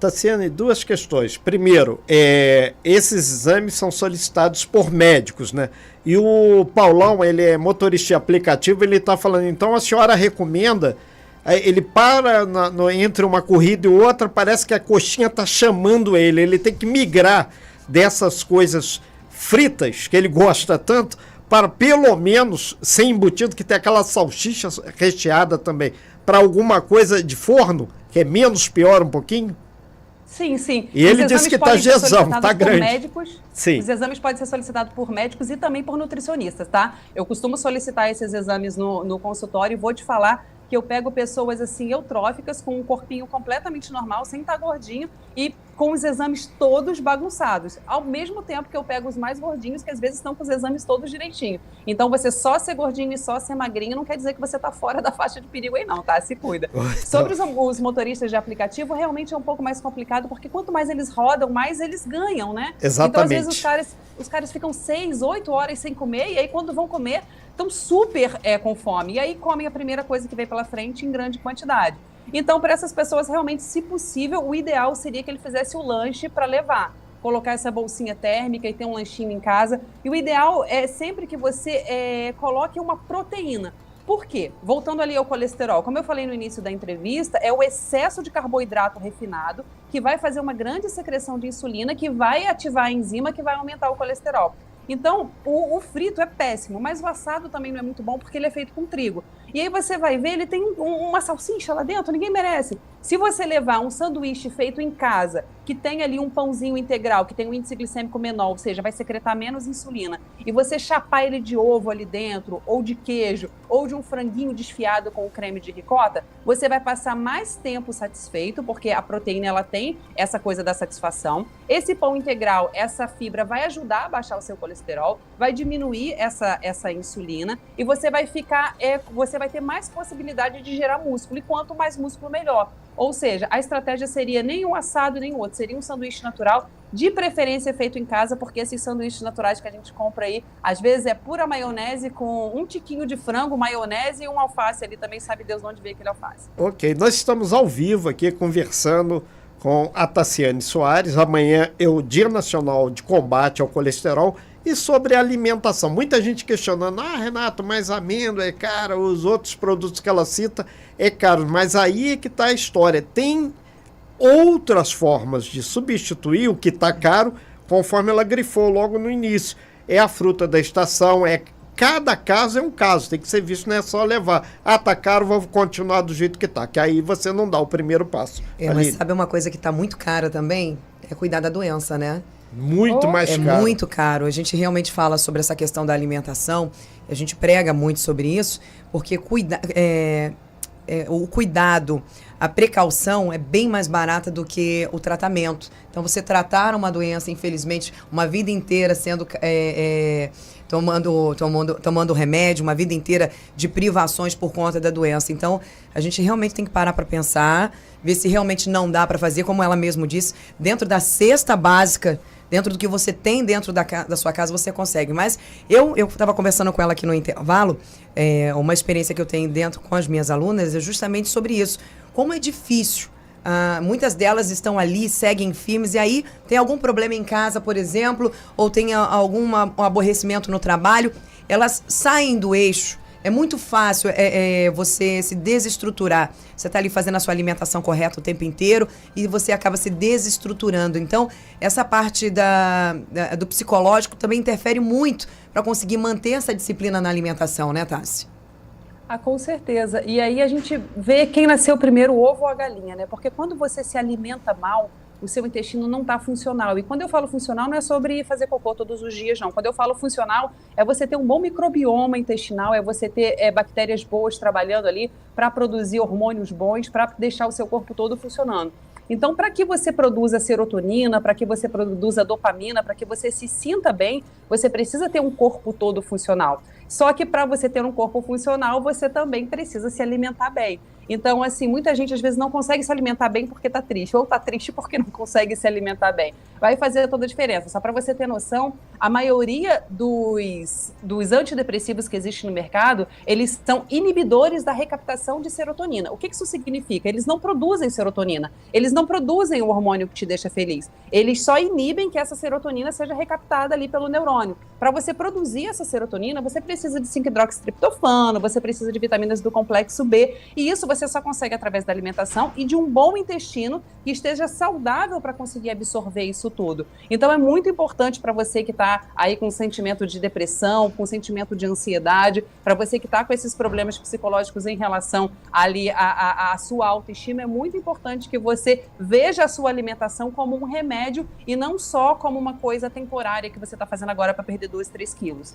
Tassiane, duas questões. Primeiro, esses exames são solicitados por médicos, né? E o Paulão, ele é motorista de aplicativo, ele está falando, então a senhora recomenda, ele para entre uma corrida e outra, parece que a coxinha está chamando ele tem que migrar dessas coisas fritas, que ele gosta tanto, para pelo menos ser embutido, que tem aquela salsicha recheada também, para alguma coisa de forno, que é menos pior um pouquinho? Sim, sim. E ele disse que está gesão, está grande. Médicos, sim. Os exames podem ser solicitados por médicos e também por nutricionistas, tá? Eu costumo solicitar esses exames no consultório e vou te falar que eu pego pessoas assim eutróficas com um corpinho completamente normal, sem estar gordinho e com os exames todos bagunçados, ao mesmo tempo que eu pego os mais gordinhos que às vezes estão com os exames todos direitinho. Então você só ser gordinho e só ser magrinho não quer dizer que você está fora da faixa de perigo aí não, tá? Se cuida. Sobre os motoristas de aplicativo, realmente é um pouco mais complicado, porque quanto mais eles rodam, mais eles ganham, né? Exatamente. Então às vezes os caras ficam 6, 8 horas sem comer e aí quando vão comer estão super com fome. E aí comem a primeira coisa que vem pela frente em grande quantidade. Então, para essas pessoas, realmente, se possível, o ideal seria que ele fizesse o lanche para levar. Colocar essa bolsinha térmica e ter um lanchinho em casa. E o ideal é sempre que você coloque uma proteína. Por quê? Voltando ali ao colesterol, como eu falei no início da entrevista, é o excesso de carboidrato refinado que vai fazer uma grande secreção de insulina, que vai ativar a enzima que vai aumentar o colesterol. Então, o frito é péssimo, mas o assado também não é muito bom porque ele é feito com trigo. E aí você vai ver, ele tem uma salsicha lá dentro, ninguém merece. Se você levar um sanduíche feito em casa, que tem ali um pãozinho integral, que tem um índice glicêmico menor, ou seja, vai secretar menos insulina, e você chapar ele de ovo ali dentro, ou de queijo, ou de um franguinho desfiado com o creme de ricota, você vai passar mais tempo satisfeito, porque a proteína ela tem essa coisa da satisfação. Esse pão integral, essa fibra vai ajudar a baixar o seu colesterol, vai diminuir essa insulina, e você vai ficar, você vai ter mais possibilidade de gerar músculo, e quanto mais músculo, melhor. Ou seja, a estratégia seria nem um assado, nem outro, seria um sanduíche natural, de preferência feito em casa, porque esses sanduíches naturais que a gente compra aí, às vezes é pura maionese com um tiquinho de frango, maionese e um alface ali, também sabe Deus onde veio aquele alface. Ok, nós estamos ao vivo aqui conversando com a Tassiane Soares. Amanhã é o Dia Nacional de Combate ao Colesterol e sobre alimentação. Muita gente questionando, Renato, mas a amêndoa é cara, os outros produtos que ela cita é caro, mas aí é que está a história. Tem outras formas de substituir o que está caro, conforme ela grifou logo no início. É a fruta da estação, cada caso é um caso, tem que ser visto, não é só levar. Tá caro, vou continuar do jeito que tá, que aí você não dá o primeiro passo. Mas sabe uma coisa que tá muito cara também? É cuidar da doença, né? Muito mais caro. É muito caro. A gente realmente fala sobre essa questão da alimentação, a gente prega muito sobre isso, porque o cuidado, a precaução é bem mais barata do que o tratamento. Então, você tratar uma doença, infelizmente, uma vida inteira sendo tomando remédio, uma vida inteira de privações por conta da doença. Então, a gente realmente tem que parar para pensar, ver se realmente não dá para fazer, como ela mesmo disse, dentro da cesta básica, dentro do que você tem dentro da sua casa, você consegue. Mas eu estava conversando com ela aqui no intervalo, uma experiência que eu tenho dentro com as minhas alunas é justamente sobre isso. Como é difícil. Muitas delas estão ali, seguem firmes, e aí tem algum problema em casa, por exemplo, ou tem algum aborrecimento no trabalho, elas saem do eixo. É muito fácil você se desestruturar. Você está ali fazendo a sua alimentação correta o tempo inteiro e você acaba se desestruturando. Então, essa parte do psicológico também interfere muito para conseguir manter essa disciplina na alimentação, né, Tassi? Com certeza. E aí a gente vê quem nasceu primeiro, o ovo ou a galinha, né? Porque quando você se alimenta mal, o seu intestino não está funcional. E quando eu falo funcional, não é sobre fazer cocô todos os dias, não. Quando eu falo funcional, é você ter um bom microbioma intestinal, é você ter bactérias boas trabalhando ali para produzir hormônios bons, para deixar o seu corpo todo funcionando. Então, para que você produza serotonina, para que você produza dopamina, para que você se sinta bem, você precisa ter um corpo todo funcional. Só que para você ter um corpo funcional, você também precisa se alimentar bem. Então, assim, muita gente às vezes não consegue se alimentar bem porque está triste, ou está triste porque não consegue se alimentar bem. vai fazer toda a diferença. Só para você ter noção, a maioria dos antidepressivos que existem no mercado, eles são inibidores da recaptação de serotonina. O que isso significa? Eles não produzem serotonina, eles não produzem o hormônio que te deixa feliz. Eles só inibem que essa serotonina seja recaptada ali pelo neurônio. Para você produzir essa serotonina, você precisa de 5-hidroxitriptofano, você precisa de vitaminas do complexo B, e isso você só consegue através da alimentação e de um bom intestino que esteja saudável para conseguir absorver isso tudo. Então é muito importante para você que está aí com sentimento de depressão, com sentimento de ansiedade, para você que está com esses problemas psicológicos em relação ali à sua autoestima, é muito importante que você veja a sua alimentação como um remédio e não só como uma coisa temporária que você está fazendo agora para perder 2, 3 quilos.